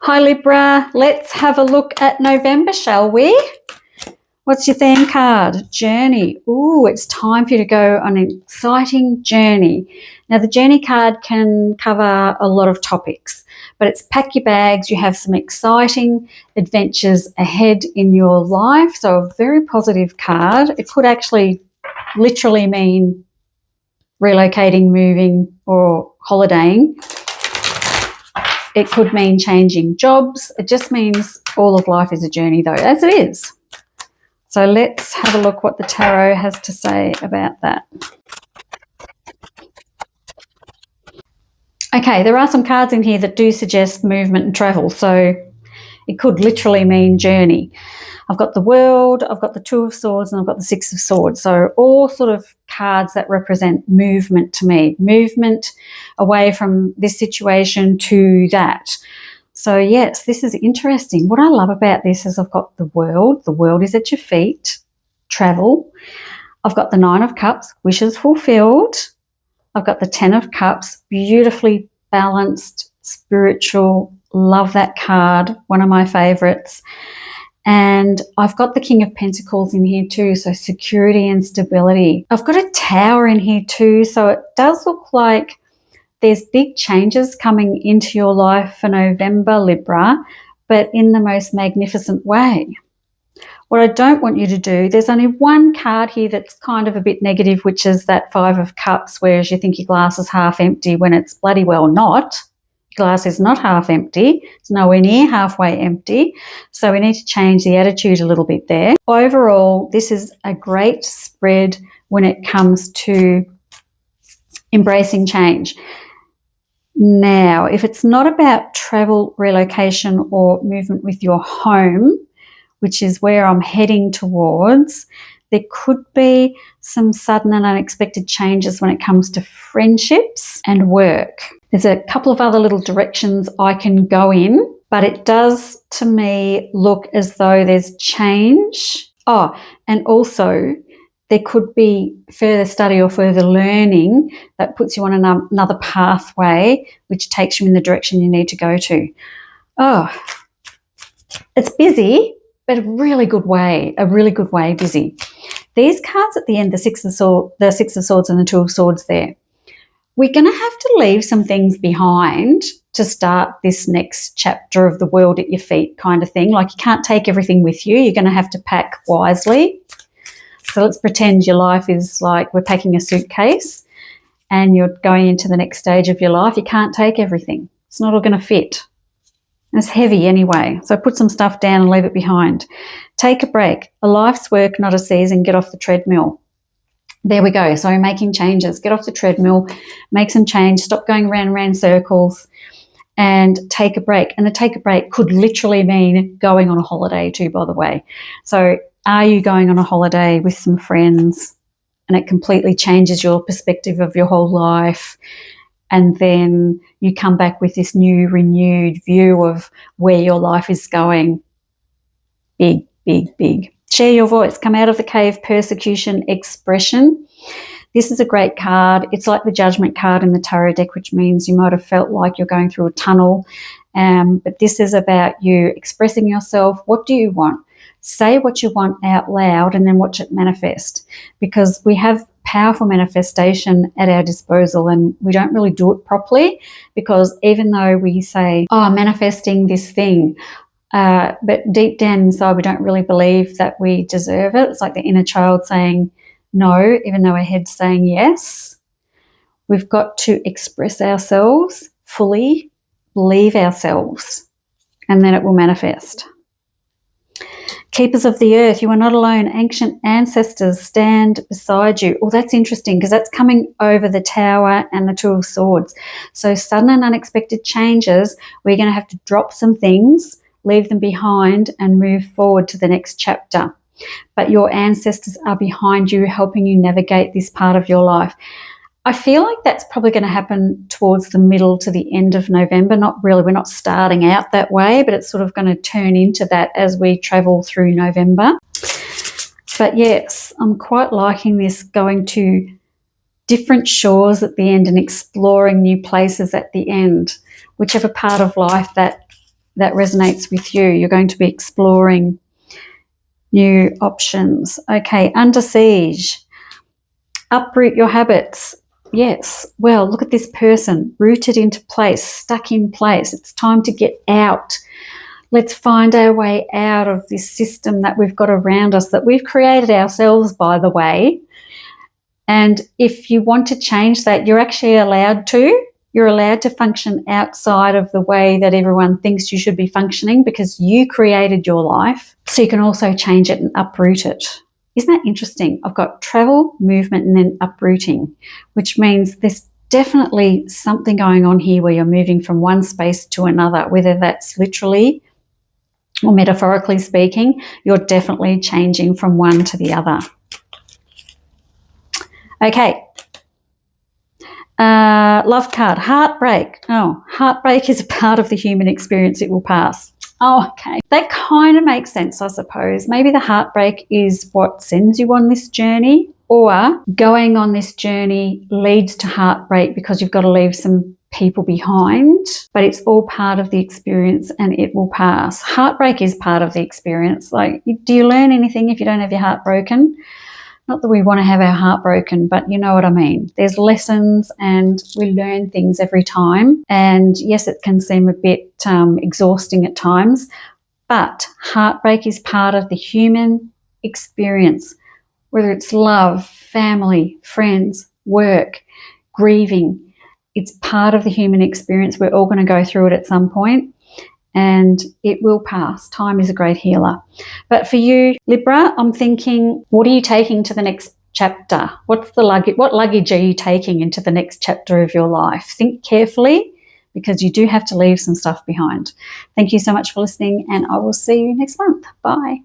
Hi Libra, let's have a look at November, shall we? What's your theme card? Journey. Ooh, it's time for you to go on an exciting journey. Now the journey card can cover a lot of topics, but it's pack your bags. You have some exciting adventures ahead in your life. So a very positive card. It could actually literally mean relocating, moving, or holidaying. It could mean changing jobs. It just means all of life is a journey, though, as it is. So let's have a look what the tarot has to say about that. Okay, there are some cards in here that do suggest movement and travel, so it could literally mean journey. I've got the World, I've got the Two of Swords, and I've got the Six of Swords. So all sort of cards that represent movement to me, movement away from this situation to that. So yes, this is interesting. What I love about this is I've got the world is at your feet, travel. I've got the Nine of Cups, wishes fulfilled. I've got the Ten of Cups, beautifully balanced, spiritual, love that card, one of my favorites. And I've got the King of Pentacles in here too, so security and stability. I've got a Tower in here too, so it does look like there's big changes coming into your life for November, Libra, but in the most magnificent way. What I don't want you to do, there's only one card here that's kind of a bit negative, which is that Five of Cups, whereas you think your glass is half empty when it's bloody well not. Glass is not half empty. It's nowhere near halfway empty. So we need to change the attitude a little bit there. Overall, this is a great spread when it comes to embracing change. Now, if it's not about travel, relocation, or movement with your home, which is where I'm heading towards, there could be some sudden and unexpected changes when it comes to friendships and work. There's a couple of other little directions I can go in, but it does to me look as though there's change. Oh, and also there could be further study or further learning that puts you on another pathway which takes you in the direction you need to go to. Oh, it's busy, but a really good way busy. These cards at the end, the Six of Swords and the Two of Swords there, we're going to have to leave some things behind to start this next chapter of the world at your feet kind of thing. Like you can't take everything with you. You're going to have to pack wisely. So let's pretend your life is like we're packing a suitcase and you're going into the next stage of your life. You can't take everything. It's not all going to fit. And it's heavy anyway. So put some stuff down and leave it behind. Take a break. A life's work, not a season. Get off the treadmill. There we go. So making changes. Get off the treadmill, make some change, stop going round and round circles and take a break. And the take a break could literally mean going on a holiday too, by the way. So are you going on a holiday with some friends and it completely changes your perspective of your whole life? And then you come back with this new renewed view of where your life is going. Big, big, big. Share your voice. Come out of the cave, persecution, expression. This is a great card. It's like the Judgment card in the tarot deck, which means you might have felt like you're going through a tunnel. But this is about you expressing yourself. What do you want? Say what you want out loud and then watch it manifest, because we have powerful manifestation at our disposal and we don't really do it properly, because even though we say, oh, I'm manifesting this thing, but deep down inside we don't really believe that we deserve it. It's like the inner child saying no, even though our head's saying yes. We've got to express ourselves fully, believe ourselves, and then it will manifest. Keepers of the earth, you are not alone. Ancient ancestors stand beside you. Oh, that's interesting because that's coming over the Tower and the Two of Swords. So sudden and unexpected changes, we're going to have to drop some things, leave them behind and move forward to the next chapter. But your ancestors are behind you, helping you navigate this part of your life. I feel like that's probably going to happen towards the middle to the end of November. Not really, we're not starting out that way, but it's sort of going to turn into that as we travel through November. But yes, I'm quite liking this, going to different shores at the end and exploring new places at the end, whichever part of life that that resonates with you. You're going to be exploring new options. Okay, under siege. Uproot your habits. Yes. Well, look at this person, rooted into place, stuck in place. It's time to get out. Let's find our way out of this system that we've got around us, that we've created ourselves, by the way. And if you want to change that, you're actually allowed to. You're allowed to function outside of the way that everyone thinks you should be functioning, because you created your life. So you can also change it and uproot it. Isn't that interesting? I've got travel, movement, and then uprooting, which means there's definitely something going on here where you're moving from one space to another, whether that's literally or metaphorically speaking. You're definitely changing from one to the other. Okay. Love card, heartbreak. Oh, heartbreak is a part of the human experience. It will pass. Oh, okay. That kind of makes sense, I suppose. Maybe the heartbreak is what sends you on this journey, or going on this journey leads to heartbreak because you've got to leave some people behind, but it's all part of the experience and it will pass. Heartbreak is part of the experience. Like, do you learn anything if you don't have your heart broken? Not that we want to have our heart broken, but you know what I mean. There's lessons and we learn things every time. And yes, it can seem a bit exhausting at times, but heartbreak is part of the human experience, whether it's love, family, friends, work, grieving. It's part of the human experience. We're all going to go through it at some point. And it will pass. Time is a great healer. But for you, Libra, I'm thinking, what are you taking to the next chapter? What's the luggage? What luggage are you taking into the next chapter of your life? Think carefully, because you do have to leave some stuff behind. Thank you so much for listening, and I will see you next month. Bye.